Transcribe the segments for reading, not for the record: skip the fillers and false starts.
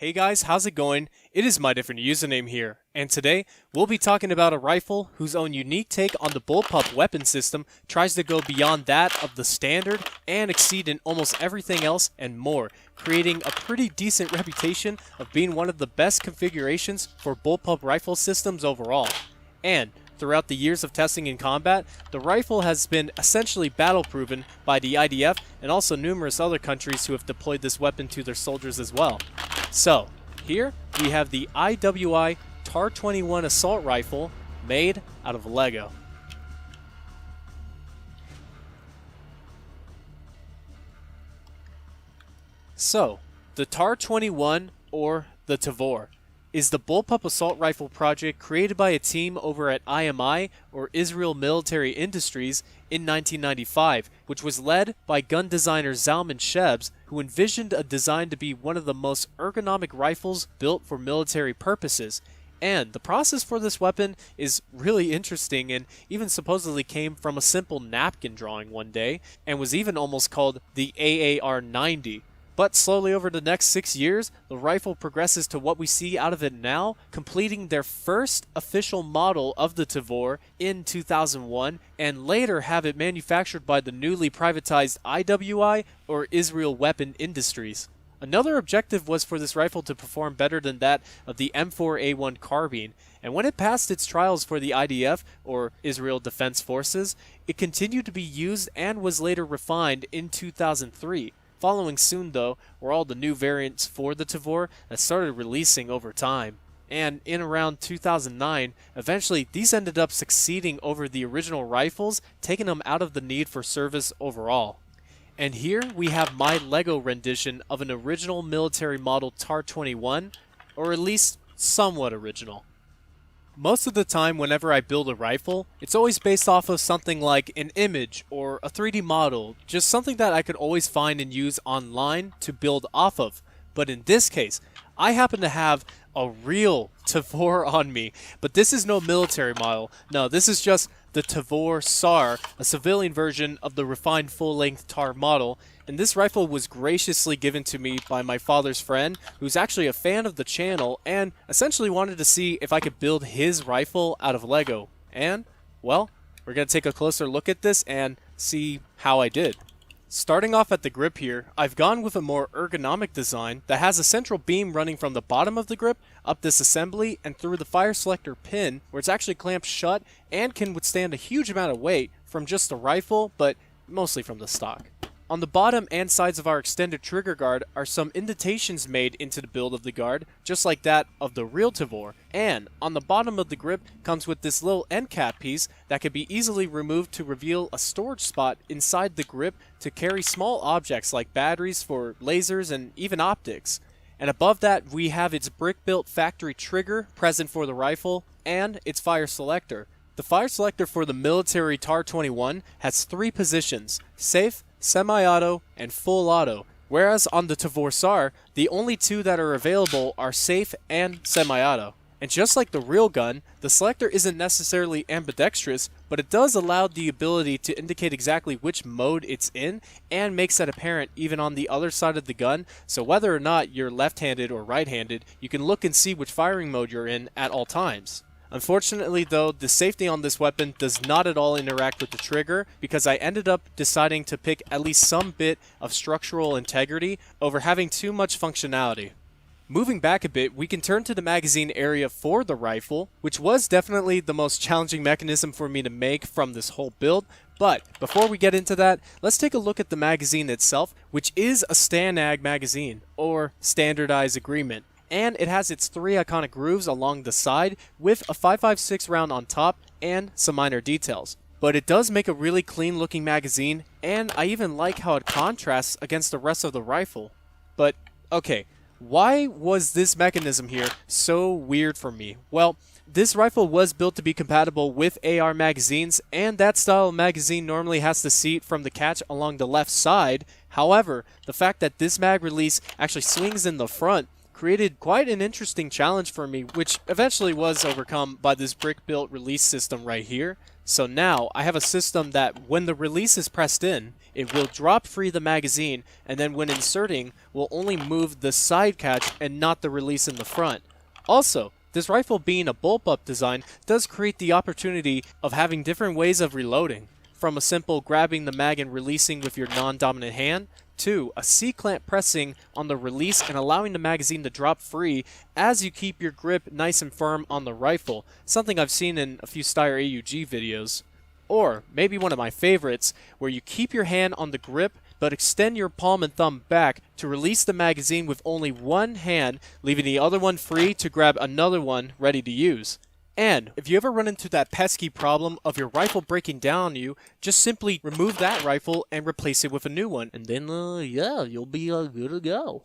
Hey guys, how's it going? It is my different username here, and today we'll be talking about a rifle whose own unique take on the Bullpup weapon system tries to go beyond that of the standard and exceed in almost everything else and more, creating a pretty decent reputation of being one of the best configurations for Bullpup rifle systems overall. And throughout the years of testing in combat, the rifle has been essentially battle-proven by the IDF and also numerous other countries who have deployed this weapon to their soldiers as well. So, here we have the IWI TAR-21 assault rifle made out of Lego. So, the TAR-21, or the Tavor, is the Bullpup assault rifle project created by a team over at IMI, or Israel Military Industries, in 1995, which was led by gun designer Zalman Shebs, who envisioned a design to be one of the most ergonomic rifles built for military purposes. And the process for this weapon is really interesting and even supposedly came from a simple napkin drawing one day, and was even almost called the AAR-90. But slowly over the next 6 years, the rifle progresses to what we see out of it now, completing their first official model of the Tavor in 2001, and later have it manufactured by the newly privatized IWI, or Israel Weapon Industries. Another objective was for this rifle to perform better than that of the M4A1 carbine, and when it passed its trials for the IDF, or Israel Defense Forces, it continued to be used and was later refined in 2003. Following soon, though, were all the new variants for the Tavor that started releasing over time. And in around 2009, eventually these ended up succeeding over the original rifles, taking them out of the need for service overall. And here we have my Lego rendition of an original military model TAR-21, or at least somewhat original. Most of the time whenever I build a rifle, it's always based off of something like an image or a 3D model, just something that I could always find and use online to build off of. But in this case, I happen to have a real Tavor on me, but this is no military model. No, this is just the Tavor SAR, a civilian version of the refined full-length TAR model, and this rifle was graciously given to me by my father's friend, who's actually a fan of the channel, and essentially wanted to see if I could build his rifle out of Lego. And, well, we're going to take a closer look at this and see how I did. Starting off at the grip here, I've gone with a more ergonomic design that has a central beam running from the bottom of the grip up this assembly and through the fire selector pin, where it's actually clamped shut and can withstand a huge amount of weight from just the rifle, but mostly from the stock. On the bottom and sides of our extended trigger guard are some indentations made into the build of the guard, just like that of the real Tavor, and on the bottom of the grip comes with this little end cap piece that can be easily removed to reveal a storage spot inside the grip to carry small objects like batteries for lasers and even optics. And above that we have its brick-built factory trigger present for the rifle and its fire selector. The fire selector for the military TAR-21 has 3 positions: safe, semi-auto, and full auto, whereas on the Tavor SAR, the only 2 that are available are safe and semi-auto. And just like the real gun, the selector isn't necessarily ambidextrous, but it does allow the ability to indicate exactly which mode it's in, and makes that apparent even on the other side of the gun, so whether or not you're left-handed or right-handed, you can look and see which firing mode you're in at all times. Unfortunately though, the safety on this weapon does not at all interact with the trigger, because I ended up deciding to pick at least some bit of structural integrity over having too much functionality. Moving back a bit, we can turn to the magazine area for the rifle, which was definitely the most challenging mechanism for me to make from this whole build. But before we get into that, let's take a look at the magazine itself, which is a STANAG magazine, or Standardized Agreement. And it has its 3 iconic grooves along the side with a 5.56 round on top and some minor details. But it does make a really clean looking magazine, and I even like how it contrasts against the rest of the rifle. But okay, why was this mechanism here so weird for me? Well, this rifle was built to be compatible with AR magazines, and that style of magazine normally has the seat from the catch along the left side. However, the fact that this mag release actually swings in the front created quite an interesting challenge for me, which eventually was overcome by this brick-built release system right here. So now I have a system that when the release is pressed in, it will drop free the magazine, and then when inserting, will only move the side catch and not the release in the front. Also, this rifle being a bullpup design does create the opportunity of having different ways of reloading, from a simple grabbing the mag and releasing with your non-dominant hand, to a C-clamp pressing on the release and allowing the magazine to drop free as you keep your grip nice and firm on the rifle, something I've seen in a few Steyr AUG videos. Or maybe one of my favorites, where you keep your hand on the grip but extend your palm and thumb back to release the magazine with only one hand, leaving the other one free to grab another one ready to use. And if you ever run into that pesky problem of your rifle breaking down on you, just simply remove that rifle and replace it with a new one, and then yeah, you'll be good to go.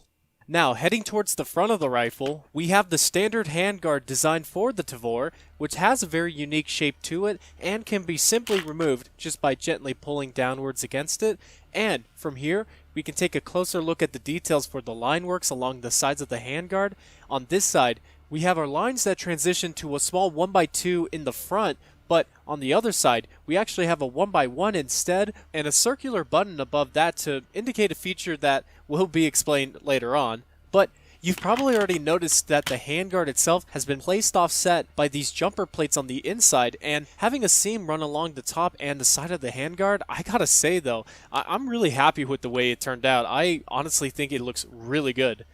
Now, heading towards the front of the rifle, we have the standard handguard designed for the Tavor, which has a very unique shape to it and can be simply removed just by gently pulling downwards against it. And from here, we can take a closer look at the details for the line works along the sides of the handguard. On this side, we have our lines that transition to a small 1x2 in the front, but on the other side, we actually have a 1x1 instead, and a circular button above that to indicate a feature that will be explained later on. But you've probably already noticed that the handguard itself has been placed offset by these jumper plates on the inside, and having a seam run along the top and the side of the handguard, I gotta say though, I'm really happy with the way it turned out. I honestly think it looks really good.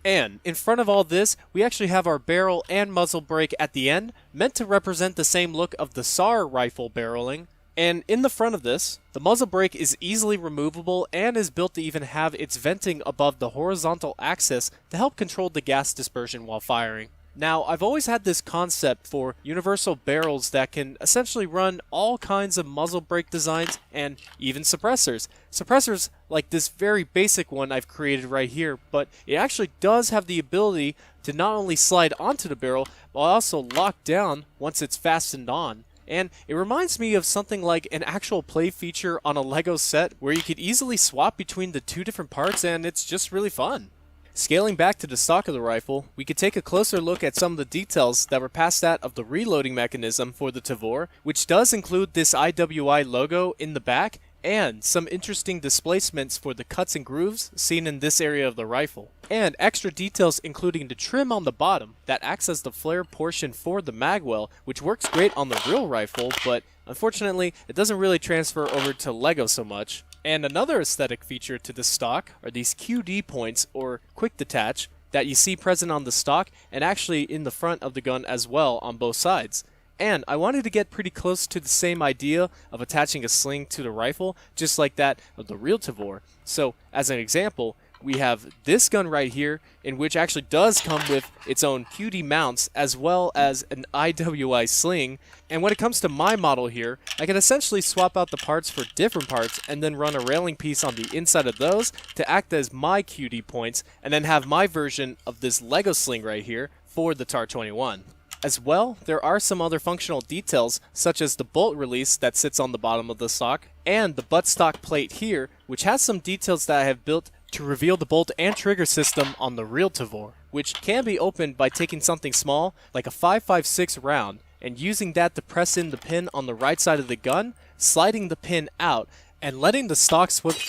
And in front of all this, we actually have our barrel and muzzle brake at the end, meant to represent the same look of the SAR rifle barreling. And in the front of this, the muzzle brake is easily removable and is built to even have its venting above the horizontal axis to help control the gas dispersion while firing. Now, I've always had this concept for universal barrels that can essentially run all kinds of muzzle brake designs and even suppressors. Suppressors like this very basic one I've created right here, but it actually does have the ability to not only slide onto the barrel, but also lock down once it's fastened on. And it reminds me of something like an actual play feature on a Lego set where you could easily swap between the two different parts, and it's just really fun. Scaling back to the stock of the rifle, we could take a closer look at some of the details that were past that of the reloading mechanism for the Tavor, which does include this IWI logo in the back, and some interesting displacements for the cuts and grooves seen in this area of the rifle. And extra details including the trim on the bottom that acts as the flare portion for the magwell, which works great on the real rifle, but unfortunately it doesn't really transfer over to Lego so much. And another aesthetic feature to the stock are these QD points, or quick detach, that you see present on the stock and actually in the front of the gun as well on both sides. And I wanted to get pretty close to the same idea of attaching a sling to the rifle, just like that of the real Tavor. So, as an example, we have this gun right here, in which actually does come with its own QD mounts, as well as an IWI sling. And when it comes to my model here, I can essentially swap out the parts for different parts, and then run a railing piece on the inside of those to act as my QD points, and then have my version of this Lego sling right here for the TAR-21. As well, there are some other functional details, such as the bolt release that sits on the bottom of the stock, and the buttstock plate here, which has some details that I have built to reveal the bolt and trigger system on the real Tavor, which can be opened by taking something small, like a 5.56 round, and using that to press in the pin on the right side of the gun, sliding the pin out, and letting the stock swivel,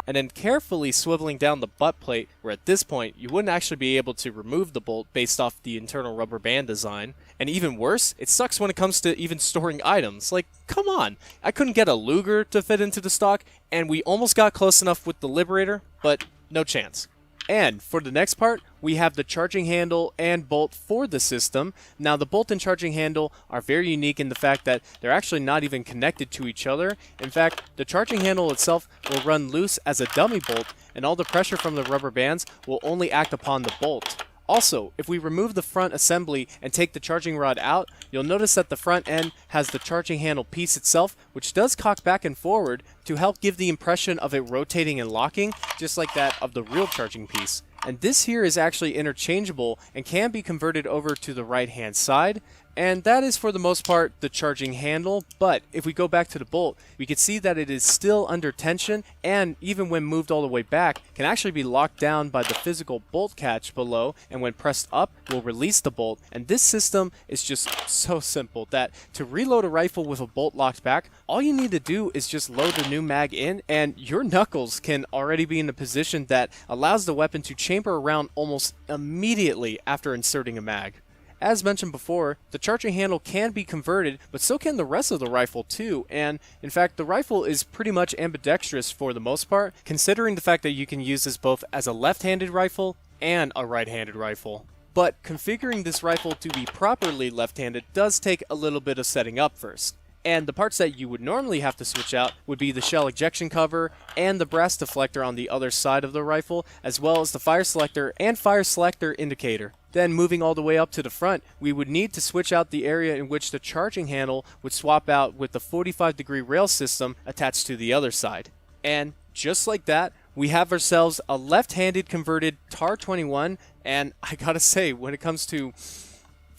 and then carefully swiveling down the butt plate, where at this point you wouldn't actually be able to remove the bolt based off the internal rubber band design. And even worse, it sucks when it comes to even storing items. Like, come on! I couldn't get a Luger to fit into the stock, and we almost got close enough with the Liberator, but no chance. And for the next part, we have the charging handle and bolt for the system. Now, the bolt and charging handle are very unique in the fact that they're actually not even connected to each other. In fact, the charging handle itself will run loose as a dummy bolt, and all the pressure from the rubber bands will only act upon the bolt. Also, if we remove the front assembly and take the charging rod out, you'll notice that the front end has the charging handle piece itself, which does cock back and forward to help give the impression of it rotating and locking, just like that of the real charging piece. And this here is actually interchangeable and can be converted over to the right hand side. And that is for the most part the charging handle, but if we go back to the bolt, we can see that it is still under tension, and even when moved all the way back, can actually be locked down by the physical bolt catch below, and when pressed up, will release the bolt. And this system is just so simple that to reload a rifle with a bolt locked back, all you need to do is just load the new mag in, and your knuckles can already be in a position that allows the weapon to chamber around almost immediately after inserting a mag. As mentioned before, the charging handle can be converted, but so can the rest of the rifle too, and in fact the rifle is pretty much ambidextrous for the most part, considering the fact that you can use this both as a left-handed rifle and a right-handed rifle. But configuring this rifle to be properly left-handed does take a little bit of setting up first. And the parts that you would normally have to switch out would be the shell ejection cover and the brass deflector on the other side of the rifle, as well as the fire selector and fire selector indicator. Then moving all the way up to the front, we would need to switch out the area in which the charging handle would swap out with the 45-degree rail system attached to the other side. And just like that, we have ourselves a left-handed converted TAR-21, and I gotta say, when it comes to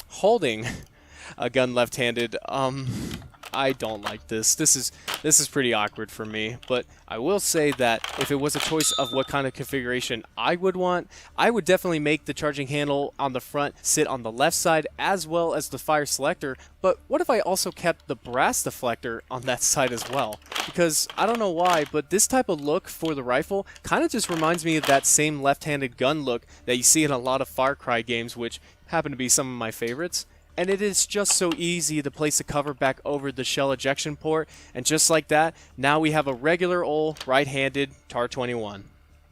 holding a gun left-handed, I don't like this. This is pretty awkward for me, but I will say that if it was a choice of what kind of configuration I would want, I would definitely make the charging handle on the front sit on the left side as well as the fire selector, but what if I also kept the brass deflector on that side as well? Because I don't know why, but this type of look for the rifle kind of just reminds me of that same left-handed gun look that you see in a lot of Far Cry games, which happen to be some of my favorites. And it is just so easy to place the cover back over the shell ejection port, and just like that, now we have a regular old right-handed TAR-21.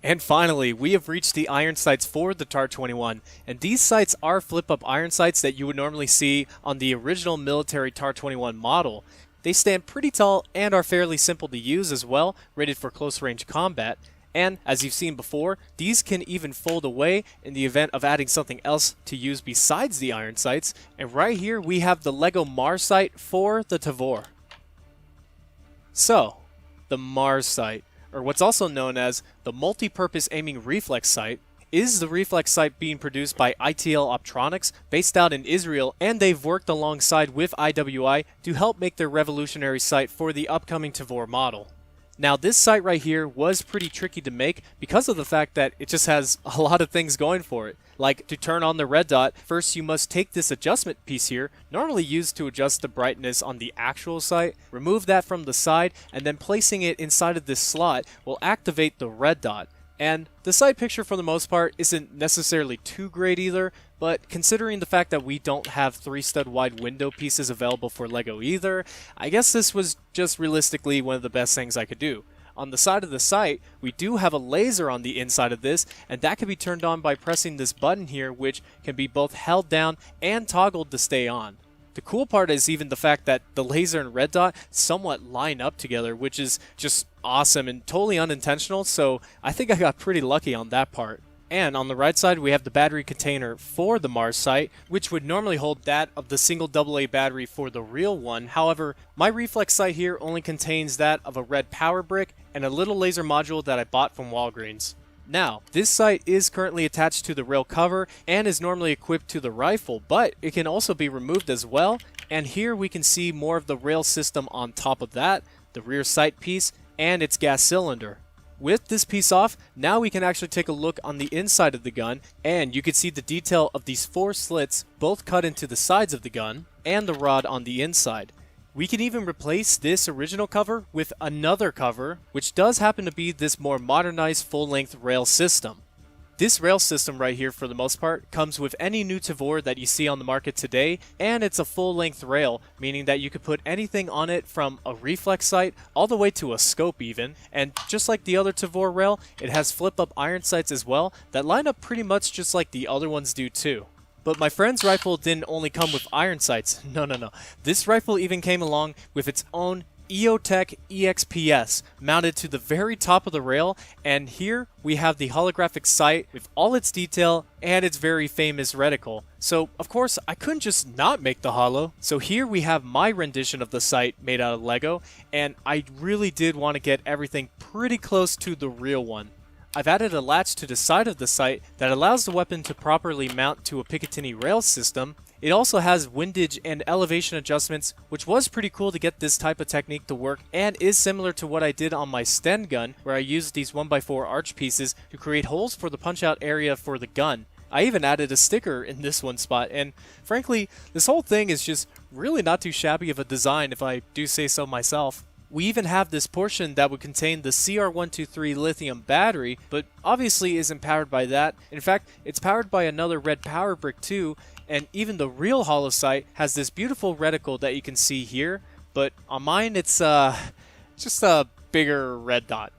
And finally, we have reached the iron sights for the TAR-21, and these sights are flip-up iron sights that you would normally see on the original military TAR-21 model. They stand pretty tall and are fairly simple to use as well, rated for close-range combat. And, as you've seen before, these can even fold away in the event of adding something else to use besides the iron sights. And right here we have the LEGO Mars sight for the Tavor. So, the Mars sight, or what's also known as the Multi-Purpose Aiming Reflex Sight, is the reflex sight being produced by ITL Optronics, based out in Israel, and they've worked alongside with IWI to help make their revolutionary sight for the upcoming Tavor model. Now this sight right here was pretty tricky to make because of the fact that it just has a lot of things going for it. Like, to turn on the red dot, first you must take this adjustment piece here, normally used to adjust the brightness on the actual sight, remove that from the side, and then placing it inside of this slot will activate the red dot. And the sight picture for the most part isn't necessarily too great either, but considering the fact that we don't have 3-stud wide window pieces available for LEGO either, I guess this was just realistically one of the best things I could do. On the side of the sight, we do have a laser on the inside of this, and that can be turned on by pressing this button here, which can be both held down and toggled to stay on. The cool part is even the fact that the laser and red dot somewhat line up together, which is just awesome and totally unintentional, so I think I got pretty lucky on that part. And on the right side we have the battery container for the Mars sight, which would normally hold that of the single AA battery for the real one. However, my reflex sight here only contains that of a red power brick and a little laser module that I bought from Walgreens. Now, this sight is currently attached to the rail cover and is normally equipped to the rifle, but it can also be removed as well, and here we can see more of the rail system on top of that, the rear sight piece, and its gas cylinder. With this piece off, now we can actually take a look on the inside of the gun, and you can see the detail of these 4 slits, both cut into the sides of the gun, and the rod on the inside. We can even replace this original cover with another cover, which does happen to be this more modernized full-length rail system. This rail system right here, for the most part, comes with any new Tavor that you see on the market today, and it's a full-length rail, meaning that you could put anything on it from a reflex sight all the way to a scope even, and just like the other Tavor rail, it has flip-up iron sights as well that line up pretty much just like the other ones do too. But my friend's rifle didn't only come with iron sights. No. This rifle even came along with its own EOTech EXPS mounted to the very top of the rail, and here we have the holographic sight with all its detail and its very famous reticle. So of course I couldn't just not make the holo, so here we have my rendition of the sight made out of LEGO, and I really did want to get everything pretty close to the real one. I've added a latch to the side of the sight that allows the weapon to properly mount to a Picatinny rail system, It also has windage and elevation adjustments, which was pretty cool to get this type of technique to work, and is similar to what I did on my Sten gun, where I used these 1x4 arch pieces to create holes for the punch-out area for the gun. I even added a sticker in this one spot, and frankly, this whole thing is just really not too shabby of a design if I do say so myself. We even have this portion that would contain the CR123 lithium battery, but obviously isn't powered by that. In fact, it's powered by another red power brick too, and even the real hollow sight has this beautiful reticle that you can see here, but on mine it's just a bigger red dot.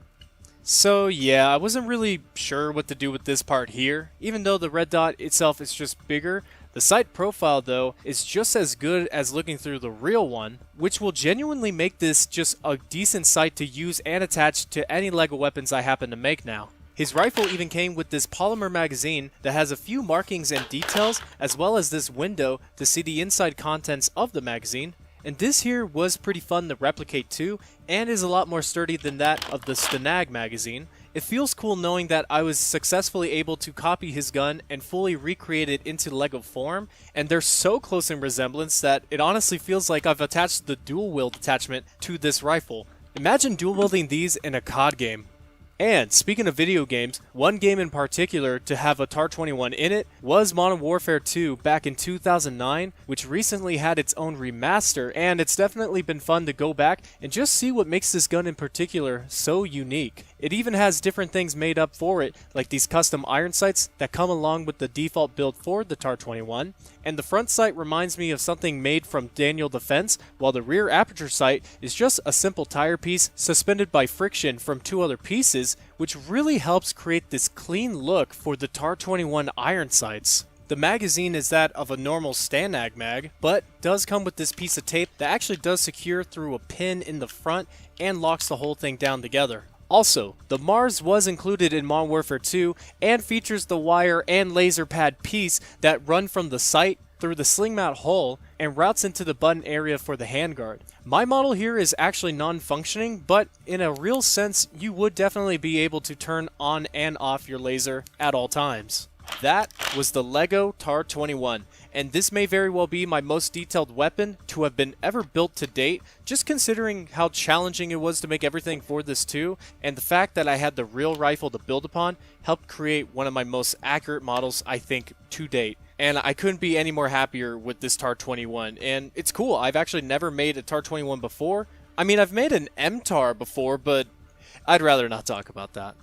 So yeah, I wasn't really sure what to do with this part here. Even though the red dot itself is just bigger, the sight profile though is just as good as looking through the real one, which will genuinely make this just a decent sight to use and attach to any LEGO weapons I happen to make now. His rifle even came with this polymer magazine that has a few markings and details, as well as this window to see the inside contents of the magazine. And this here was pretty fun to replicate too, and is a lot more sturdy than that of the Stenag magazine. It feels cool knowing that I was successfully able to copy his gun and fully recreate it into LEGO form, and they're so close in resemblance that it honestly feels like I've attached the dual wield attachment to this rifle. Imagine dual wielding these in a COD game. And speaking of video games, one game in particular to have a TAR-21 in it was Modern Warfare 2 back in 2009, which recently had its own remaster, and it's definitely been fun to go back and just see what makes this gun in particular so unique. It even has different things made up for it, like these custom iron sights that come along with the default build for the TAR-21, and the front sight reminds me of something made from Daniel Defense, while the rear aperture sight is just a simple tire piece suspended by friction from two other pieces, which really helps create this clean look for the TAR-21 iron sights. The magazine is that of a normal Stenag mag, but does come with this piece of tape that actually does secure through a pin in the front and locks the whole thing down together. Also, the Mars was included in Modern Warfare 2 and features the wire and laser pad piece that run from the sight through the sling mount hole and routes into the button area for the handguard. My model here is actually non-functioning, but in a real sense, you would definitely be able to turn on and off your laser at all times. That was the LEGO TAR-21, and this may very well be my most detailed weapon to have been ever built to date, just considering how challenging it was to make everything for this too, and the fact that I had the real rifle to build upon helped create one of my most accurate models I think to date. And I couldn't be any more happier with this TAR-21, and it's cool. I've actually never made a TAR-21 before. I mean, I've made an MTAR before, but I'd rather not talk about that.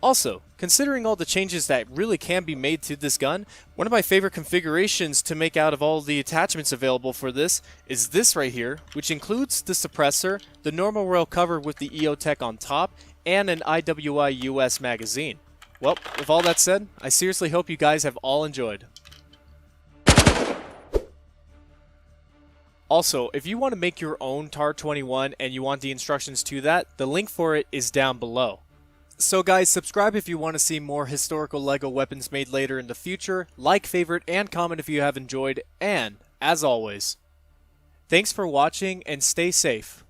Also, considering all the changes that really can be made to this gun, one of my favorite configurations to make out of all the attachments available for this is this right here, which includes the suppressor, the normal rail cover with the EOTech on top, and an IWI US magazine. Well, with all that said, I seriously hope you guys have all enjoyed. Also, if you want to make your own TAR-21 and you want the instructions to that, the link for it is down below. So guys, subscribe if you want to see more historical LEGO weapons made later in the future, like, favorite, and comment if you have enjoyed, and, as always, thanks for watching and stay safe.